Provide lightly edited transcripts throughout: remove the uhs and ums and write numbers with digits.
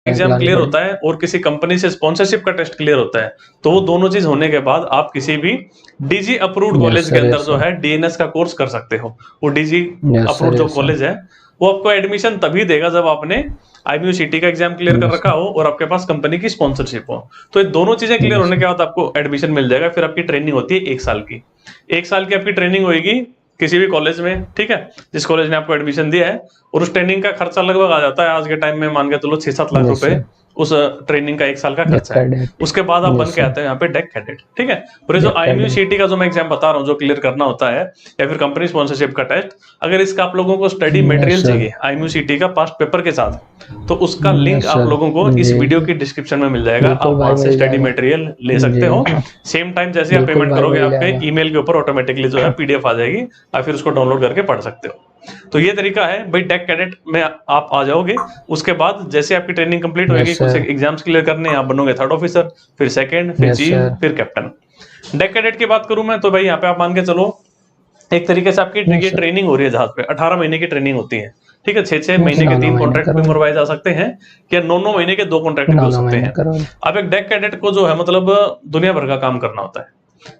Exam clear होता है और किसी कंपनी से स्पॉन्सरशिप का टेस्ट क्लियर होता है, तो वो दोनों चीज होने के बाद आप किसी भी डीजी अप्रूव्ड कॉलेज के अंदर जो है डीएनएस का कोर्स कर सकते हो। वो डीजी अप्रूव्ड जो कॉलेज है वो आपको एडमिशन तभी देगा जब आपने IMUCT का एग्जाम क्लियर कर रखा हो और आपके पास कंपनी की स्पॉन्सरशिप हो। तो ये दोनों चीजें क्लियर होने के बाद आपको एडमिशन मिल जाएगा। फिर आपकी ट्रेनिंग होती है 1 साल की। 1 साल की आपकी ट्रेनिंग होगी किसी भी कॉलेज में, ठीक है, जिस कॉलेज ने आपको एडमिशन दिया है। और उस ट्रेनिंग का खर्चा लगभग आ जाता है आज के टाइम में, मान के चलो 6-7 लाख रुपए उस ट्रेनिंग का 1 साल का खर्चा है। उसके बाद आप बन के आते हैं यहाँ पे डेक कैडेट, ठीक है। और ये जो IMUCT का जो मैं एग्जाम बता रहा हूँ जो क्लियर करना होता है, या फिर कंपनी स्पॉन्सरशिप का टेस्ट, अगर इसका आप लोगों को स्टडी मटेरियल चाहिए IMUCT का पास्ट पेपर के साथ, तो उसका लिंक आप लोगों को इस वीडियो की डिस्क्रिप्शन में मिल जाएगा। आप वहां से स्टडी मटेरियल ले सकते हो। सेम टाइम जैसे आप पेमेंट करोगे आपके ईमेल के ऊपर ऑटोमेटिकली जो है PDF आ जाएगी, आप फिर उसको डाउनलोड करके पढ़ सकते हो। तो ये तरीका है भाई, डेक कैडेट में आप आ जाओगे। उसके बाद जैसे आपकी ट्रेनिंग कंप्लीट होगी, कुछ एग्जाम्स क्लियर करने, आप बनोगे 3rd ऑफिसर, फिर 2nd, फिर चीफ, फिर कैप्टन। डेक कैडेट की बात करूं मैं तो भाई यहाँ पे आप मान के चलो एक तरीके से आपकी ट्रेनिंग हो रही है जहाज पे। 18 महीने की ट्रेनिंग होती है, ठीक है। 6-6 महीने के 3 कॉन्ट्रैक्ट भी मरवाए जा सकते हैं, या 9-9 महीने के 2 कॉन्ट्रैक्ट भी हो सकते हैं। अब एक डेक कैडेट को जो है मतलब दुनिया भर का काम करना होता है।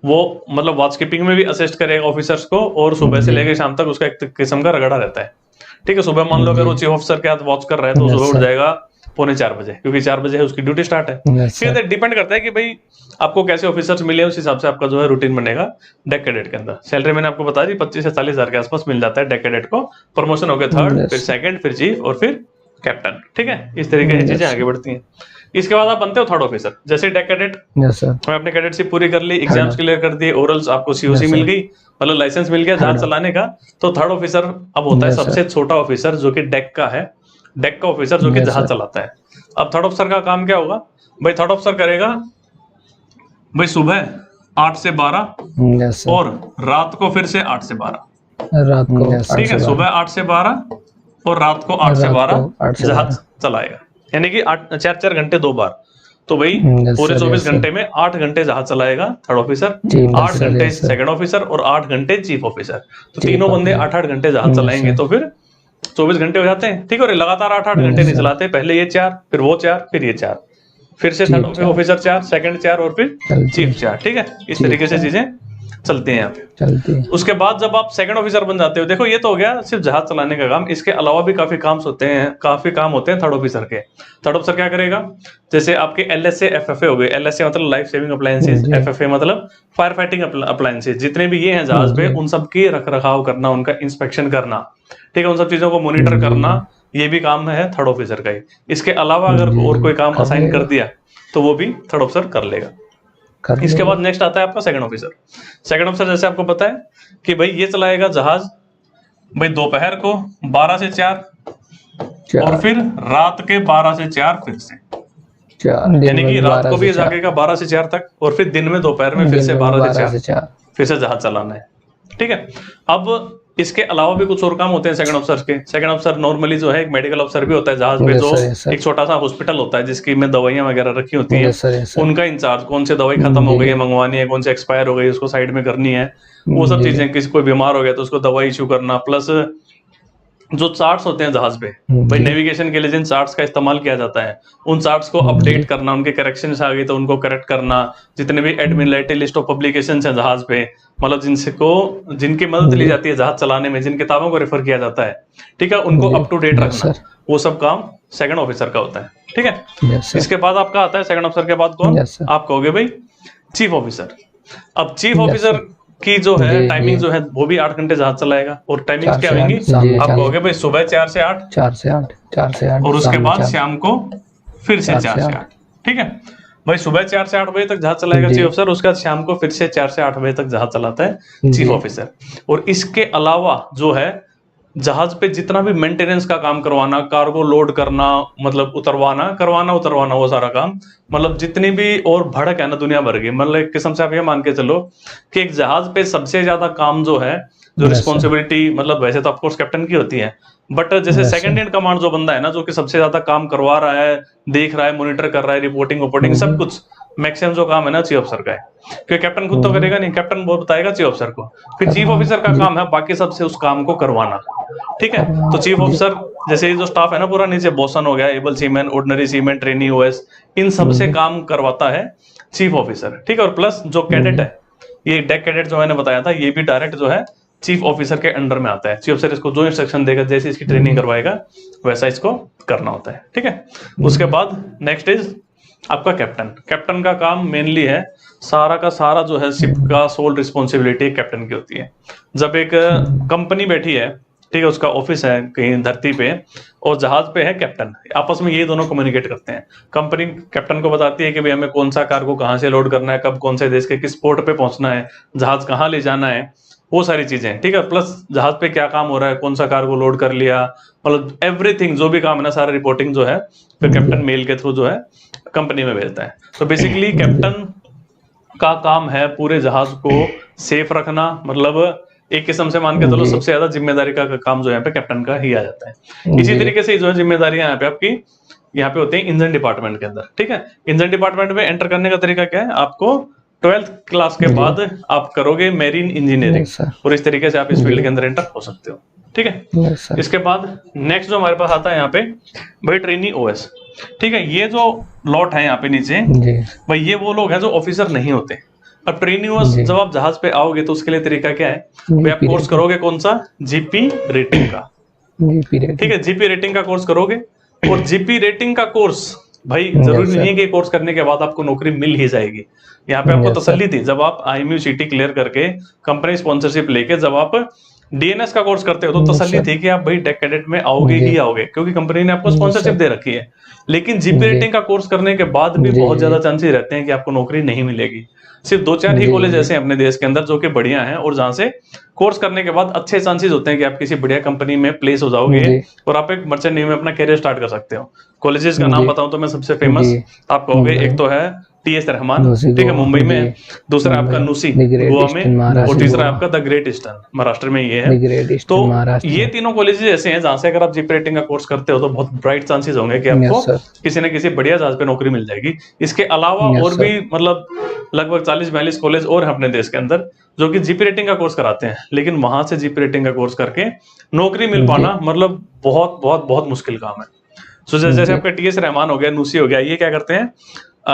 वो मतलब वॉच कीपिंग में भी असिस्ट करेगा ऑफिसर्स को, और सुबह से लेकर शाम तक उसका एक किस्म का रगड़ा रहता है, ठीक है। सुबह मान लो अगर वो चीफ ऑफिसर के हाथ वॉच कर रहा है तो सुबह उठ जाएगा 3:45 बजे, क्योंकि 4 बजे है उसकी ड्यूटी स्टार्ट है। फिर डिपेंड करता है कि भाई आपको कैसे ऑफिसर्स मिले, उस हिसाब से आपका जो है रूटीन बनेगा। डेक कैडेट के अंदर सैलरी मैंने आपको बता दी 25 से 40 हजार के आसपास मिल जाता है डेक कैडेट को। प्रमोशन हो गया 3rd, फिर 2nd, फिर चीफ और फिर कैप्टन, ठीक है। इस तरीके से चीजें आगे बढ़ती हैं। इसके बाद आप बनते हो 3rd ऑफिसर। जैसे डेक कैडेट मैं अपने कैडेटशिप पूरी कर ली, एग्जाम्स क्लियर कर दिए, ओरल्स आपको COC मिल गई, मतलब लाइसेंस मिल गया जहाज चलाने का, तो 3rd ऑफिसर अब होता है सबसे छोटा ऑफिसर जो कि डेक का है, डेक का ऑफिसर जो कि जहाज चलाता है। अब 3rd ऑफिसर का काम क्या होगा भाई? 3rd ऑफिसर करेगा भाई सुबह 8 से 12 और रात को फिर से 8 से 12 रात को, ठीक है। सुबह 8 से 12 और रात को 8 से 12 जहाज चलाएगा, यानी कि 4-4 घंटे 2 बार। तो भाई पूरे 24 घंटे में 8 घंटे जहाज चलाएगा 3rd ऑफिसर, 8 घंटे 2nd ऑफिसर और 8 घंटे चीफ ऑफिसर। तो तीनों बंदे 8-8 घंटे जहाज चलाएंगे, तो फिर 24 घंटे हो जाते हैं, ठीक है। और लगातार 8-8 घंटे नहीं चलाते, पहले ये 4, फिर वो 4, फिर ये 4, फिर से 3rd ऑफिसर 4, 2nd 4 और फिर चीफ 4, ठीक है। इस तरीके से चीजें चलते हैं यहाँ पे। उसके बाद जब आप 2nd ऑफिसर बन जाते हो, देखो ये तो हो गया सिर्फ जहाज चलाने का काम। इसके अलावा भी काफी काम होते हैं 3rd ऑफिसर के। 3rd ऑफिसर क्या करेगा? जैसे आपके LSA FFA हो गए। LSA मतलब लाइफ सेविंग अप्लायंसेस, FFA मतलब फायर फाइटिंग अप्लायंसेस। जितने भी ये हैं जहाज पे, उन सब की रख रखाव करना, उनका इंस्पेक्शन करना, ठीक है, उन सब चीजों को मॉनिटर करना, ये भी काम है 3rd ऑफिसर का ही। इसके अलावा अगर और कोई काम असाइन कर दिया तो वो भी 3rd ऑफिसर कर लेगा। इसके बाद नेक्स्ट आता है आपका 2nd ऑफिसर। 2nd ऑफिसर जैसे आपको पता है कि भाई ये चलाएगा जहाज भाई दोपहर को 12 से 4 और फिर रात के 12 से 4 फिर से, यानी कि रात को भी जागेगा 12 से 4 तक, और फिर दिन में दोपहर में फिर से 12 से 4 फिर से जहाज चलाना है, ठीक है। अब इसके अलावा भी कुछ और काम होते हैं 2nd ऑफिसर के। 2nd ऑफिसर नॉर्मली जो है एक मेडिकल ऑफिसर भी होता है जहाज पे, जो एक छोटा सा हॉस्पिटल होता है जिसकी में दवाइयां वगैरह रखी होती हैं, उनका इंचार्ज, कौन सी दवाई खत्म हो गई है मंगवानी है, कौन सी एक्सपायर हो गई उसको साइड में करनी है, वो सब चीजें। किसी कोई बीमार हो गया तो उसको दवाई इशू करना, प्लस जो चार्ट्स होते हैं जहाज पे भाई नेविगेशन के लिए जिन चार्ट्स का इस्तेमाल किया जाता है, उन चार्ट्स को अपडेट करना, उनके करेक्शंस आ गए तो उनको करेक्ट करना। जितने भी एडमिनिस्ट्रेटिव लिस्ट ऑफ पब्लिकेशंस हैं जहाज पे, मतलब जिनकी मदद ली जाती है जहाज चलाने में, जिन किताबों को रेफर किया जाता है, ठीक है, उनको अप टू डेट रखना, वो सब काम 2nd ऑफिसर का होता है, ठीक है। इसके बाद आपका आता है 2nd ऑफिसर के बाद कौन? आप कहोगे भाई चीफ ऑफिसर। अब चीफ ऑफिसर की जो है टाइमिंग जो है वो भी 8 घंटे जहाज चलाएगा। और टाइमिंग क्या होंगी? आप कहोगे भाई सुबह 4 से 8 और उसके बाद शाम को फिर से 4 से 8, ठीक है भाई। सुबह 4 से 8 बजे तक जहाज चलाएगा चीफ ऑफिसर, उसके बाद शाम को फिर से 4 से 8 बजे तक जहाज चलाता है चीफ ऑफिसर। और इसके अलावा जो है जहाज पे जितना भी मेंटेनेंस का काम करवाना, कार्गो लोड करना, मतलब करवाना उतरवाना, वो सारा काम, मतलब जितनी भी और भड़क है ना दुनिया भर की, मतलब एक किस्म से आप ये मान के चलो कि एक जहाज पे सबसे ज्यादा काम जो है, जो रिस्पॉन्सिबिलिटी, मतलब वैसे तो ऑफकोर्स कैप्टन की होती है, बट जैसे 2nd इन कमांड जो बंदा है ना, जो कि सबसे ज्यादा काम करवा रहा है, देख रहा है, मॉनिटर कर रहा है, रिपोर्टिंग सब कुछ, मैक्सिमम जो काम है ना चीफ ऑफिसर का है, क्योंकि कैप्टन खुद तो करेगा नहीं, कैप्टन वो बताएगा चीफ ऑफिसर को, फिर चीफ ऑफिसर का काम है बाकी सबसे उस काम को करवाना। ठीक है, तो चीफ ऑफिसर जैसे जो स्टाफ है ना पूरा नीचे, बोसन हो गया, able seaman, ordinary seaman, trainee OS, इन सब से काम करवाता है चीफ ऑफिसर। ठीक है, और प्लस जो कैडेट है, ये डेक कैडेट जो मैंने बताया था, ये भी डायरेक्ट जो है चीफ ऑफिसर के अंडर में आता है। चीफ ऑफिसर इसको जो इंस्ट्रक्शन देगा, जैसे इसकी ट्रेनिंग करवाएगा वैसा इसको करना होता है। ठीक है, उसके बाद नेक्स्ट इज आपका कैप्टन। कैप्टन का काम मेनली है सारा का सारा जो है शिप का सोल रिस्पॉन्सिबिलिटी कैप्टन की होती है। जब एक कंपनी बैठी है, ठीक है, उसका ऑफिस है कहीं धरती पे और जहाज पे है कैप्टन, आपस में ये दोनों कम्युनिकेट करते हैं। कंपनी कैप्टन को बताती है कि भाई हमें कौन सा कार्गो कहाँ से लोड करना है, कब कौन से देश के किस पोर्ट पे पहुंचना है, जहाज कहाँ ले जाना है, वो सारी चीजें। ठीक है, प्लस जहाज पे क्या काम हो रहा है, कौन सा कार्गो लोड कर लिया, मतलब एवरीथिंग जो भी काम है ना, सारा रिपोर्टिंग जो है फिर कैप्टन मेल के थ्रू जो है कंपनी में भेजता है। तो बेसिकली कैप्टन का काम है पूरे जहाज को सेफ रखना, मतलब एक किस्म से मान के चलो सबसे ज्यादा जिम्मेदारी का काम जो यहाँ पे कैप्टन का ही आ जाता है। इसी तरीके से जो है जिम्मेदारियां यहाँ पे आपकी यहाँ पे होती है इंजन डिपार्टमेंट के अंदर। ठीक है, इंजन डिपार्टमेंट में एंटर करने का तरीका क्या है, आपको 12th क्लास के बाद आप करोगे मेरीन इंजीनियरिंग, और इस तरीके से आप इस फील्ड के अंदर एंटर हो सकते हो। ठीक है, इसके बाद नेक्स्ट जो हमारे पास आता है यहाँ पे भाई ट्रेनी ओएस। ठीक है, ये जो लॉट है यहाँ पे नीचे भाई, ये वो लोग हैं जो ऑफिसर नहीं होते। अब ट्रेनी ओएस जब आप जहाज पे आओगे तो उसके लिए तरीका क्या है भाई, आप कोर्स करोगे कौन सा, जीपी रेटिंग का। ठीक है, जीपी रेटिंग का कोर्स करोगे, और जीपी रेटिंग का कोर्स भाई जरूरी नहीं है कि कोर्स करने के बाद आपको नौकरी मिल ही जाएगी। यहाँ पे आपको तसल्ली थी जब आप IMU CT क्लियर करके कंपनी स्पॉन्सरशिप लेके जब आप DNS का कोर्स करते हो तो तसल्ली थी कि आप भाई डेक कैडेट में आओगे ही आओगे, क्योंकि कंपनी ने आपको स्पॉन्सरशिप दे रखी है। लेकिन जीपी रेटिंग का कोर्स करने के बाद भी बहुत ज्यादा चांसेस रहते हैं कि आपको नौकरी नहीं मिलेगी। सिर्फ 2-4 ही कॉलेज ऐसे हैं अपने देश के अंदर जो कि बढ़िया हैं, और जहां से कोर्स करने के बाद अच्छे चांसेस होते हैं कि आप किसी बढ़िया कंपनी में प्लेस हो जाओगे और आप एक मर्चेंट नेवी में अपना करियर स्टार्ट कर सकते हो। कॉलेजेस का नाम बताऊं तो मैं सबसे फेमस आप कहोगे, एक तो है TS रहमान, ठीक है, मुंबई में, दूसरा आपका नुसी गोवा में, और तीसरा आपका द ग्रेट ईस्टर्न महाराष्ट्र में ये है। तो ये तीनों कॉलेजेस ऐसे हैं जहां से अगर आप जीपी रेटिंग का कोर्स करते हो तो बहुत ब्राइट चांसेस होंगे कि आपको किसी न किसी बढ़िया जहाज पे नौकरी मिल जाएगी। इसके अलावा और भी मतलब लगभग 40-42 कॉलेज और हैं अपने देश के अंदर जो कि जीपी रेटिंग का कोर्स कराते हैं, लेकिन वहां से जीपी रेटिंग का कोर्स करके नौकरी मिल पाना मतलब बहुत बहुत बहुत मुश्किल काम है। सो जैसे आपका TS रहमान हो गया, नुसी हो गया, ये क्या करते हैं,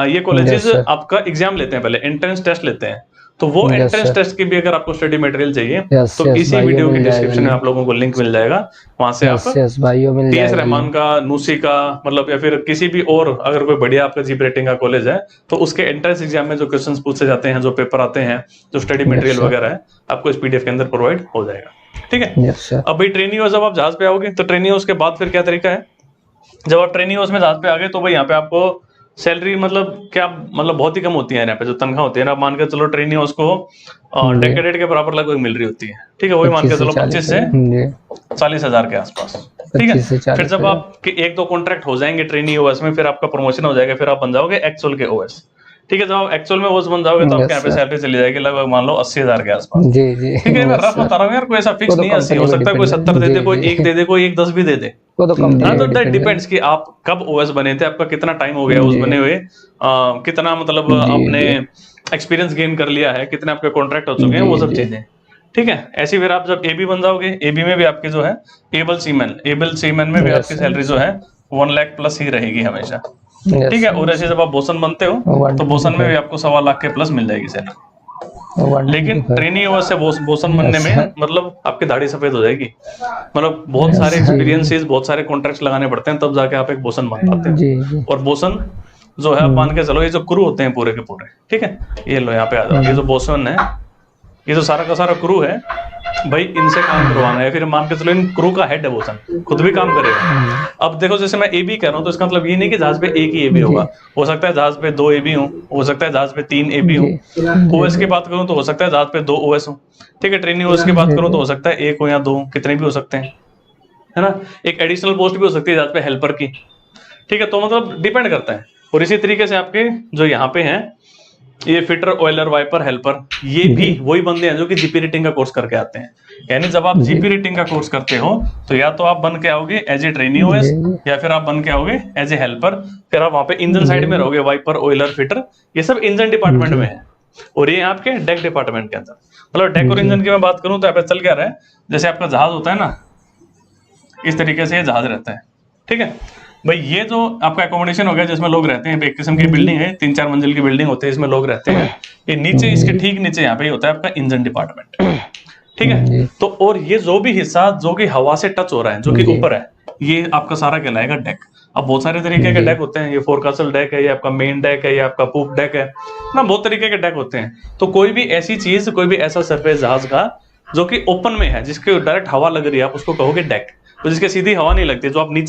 ये कॉलेजेस आपका एग्जाम लेते हैं, पहले एंट्रेंस टेस्ट लेते हैं। तो वो एंट्रेंस टेस्ट की भी अगर आपको स्टडी मटेरियल चाहिए तो इसी वीडियो की डिस्क्रिप्शन में आप लोगों को लिंक मिल जाएगा, वहां से आप TS रहमान का, नुसी का, मतलब या फिर किसी भी और अगर कोई बढ़िया आपका जीपी रेटिंग का कॉलेज है तो उसके एंट्रेंस एग्जाम में जो क्वेश्चंस पूछे जाते हैं, जो पेपर आते हैं, जो स्टडी मटेरियल वगैरह है, आपको इस PDF के अंदर प्रोवाइड हो जाएगा। ठीक है, अब भाई ट्रेनी हाउस जब आप जहाज पे आओगे तो ट्रेनी हाउस के बाद फिर क्या तरीका है, जब आप ट्रेनी हाउस में जहाज पे आ गए तो भाई यहाँ पे आपको सैलरी मतलब क्या, मतलब बहुत ही कम होती है यहाँ पे जो तनख्वाह होती है ना, मान के चलो ट्रेनी हाउस को डेक कैडेट के बराबर लगभग मिल रही होती है। ठीक है, वही मान के चलो 25 से 40 हजार के आसपास। ठीक है, फिर जब आपके 1-2 कॉन्ट्रैक्ट हो जाएंगे ट्रेनी ओएस में, फिर आपका प्रमोशन हो जाएगा, फिर आप बन जाओगे एक्चुअल के ओएस। ठीक है, जब आप एक्चुअल में ओएस बन जाओगे तो आपके यहाँ पे सैलरी चली जाएगी लगभग मान लो 80 हजार के आसपास। ठीक है, मैं रफ बता रहा हूँ यार, कोई ऐसा फिक्स नहीं है, 80 हो सकता है, कोई 70 दे दे, कोई 1 दे दे, कोई 1-10 भी दे दे। तो दैट डिपेंड्स कि आप कब ओएस बने थे, आपका कितना टाइम हो गया ओएस बने हुए, कितना मतलब आपने एक्सपीरियंस गेन कर लिया है, कितने आपके कॉन्ट्रैक्ट हो चुके हैं, वो सब चीजें। ठीक है, ऐसे फिर आप जब AB बन जाओगे, AB में भी आपके जो है एबल सीमैन में भी आपकी सैलरी जो है 1 लाख प्लस ही रहेगी हमेशा। ठीक है, और ऐसे जब आप बोसन बनते हो तो बोसन में भी आपको 1.25 लाख के प्लस मिल जाएगी सैलरी। लेकिन ट्रेनी ओएस से बोसन बनने में मतलब आपकी दाढ़ी सफेद हो जाएगी, मतलब बहुत सारे एक्सपीरियंसेस, बहुत सारे कॉन्ट्रैक्ट्स लगाने पड़ते हैं, तब जाके आप एक बोसन बन पाते हो। और बोसन जो है आप मान के चलो, ये जो क्रू होते हैं पूरे के पूरे, ठीक है, ये लो यहाँ पे आ जाओ, ये जो बोसन है, ये जो सारा का सारा क्रू है भाई, इनसे काम करवाना है। फिर मान के चलो इन क्रू का हेड है बोसन, खुद भी काम करेगा। अब देखो जैसे मैं AB कह रहा हूँ तो इसका मतलब ये नहीं कि जहाज पे एक ही AB होगा, हो सकता है जहाज पे 2 AB हो सकता है जहाज पे 3 AB हो। OS की बात करूँ तो हो सकता है जहाज पे 2 OS हो। ठीक है, ट्रेनिंग OS की बात करूँ तो हो सकता है 1 हो या 2, कितने भी हो सकते हैं, है ना। एक एडिशनल पोस्ट भी हो सकती है जहाज पे हेल्पर की। ठीक है, तो मतलब डिपेंड करता है। और इसी तरीके से आपके जो यहाँ पे हैं ये फिटर, ऑयलर, वाइपर, हेल्पर, ये भी वही बंदे हैं जो कि जीपी रेटिंग का कोर्स करके आते हैं। यानी जब आप जीपी रेटिंग का कोर्स करते हो तो या तो आप बन के आओगे एज ए ट्रेनी ओएस, या फिर आप बन के आओगे एज ए हेल्पर, फिर आप वहां पे इंजन साइड में रहोगे, वाइपर, ऑयलर, फिटर, ये सब इंजन डिपार्टमेंट में है। और ये आपके डेक डिपार्टमेंट के अंदर, मतलब डेक और इंजन की मैं बात करूं तो यहाँ पे चल क्या रहा है, जैसे आपका जहाज होता है ना, इस तरीके से ये जहाज रहता है, ठीक है भाई। ये जो आपका एकोमोडेशन हो गया जिसमें लोग रहते हैं, एक किस्म की बिल्डिंग है, 3-4 मंजिल की बिल्डिंग होती है, इसमें लोग रहते हैं। ये नीचे, इसके ठीक नीचे यहाँ पे होता है आपका इंजन डिपार्टमेंट, ठीक है। तो और ये जो भी हिस्सा जो कि हवा से टच हो रहा है, जो कि ऊपर है, ये आपका सारा कहलाएगा डेक। अब बहुत सारे तरीके के डेक होते हैं, ये फोरकास्टल डेक है, ये आपका मेन डेक है, ये आपका पूप डेक है ना, बहुत तरीके के डेक होते हैं। तो कोई भी ऐसी चीज, कोई भी ऐसा सरफेस जहाज का जो कि ओपन में है, जिसके डायरेक्ट हवा लग रही है, आप उसको कहोगे डेक। तो जिसके सीधी हवा नहीं लगती, जो आप नीचे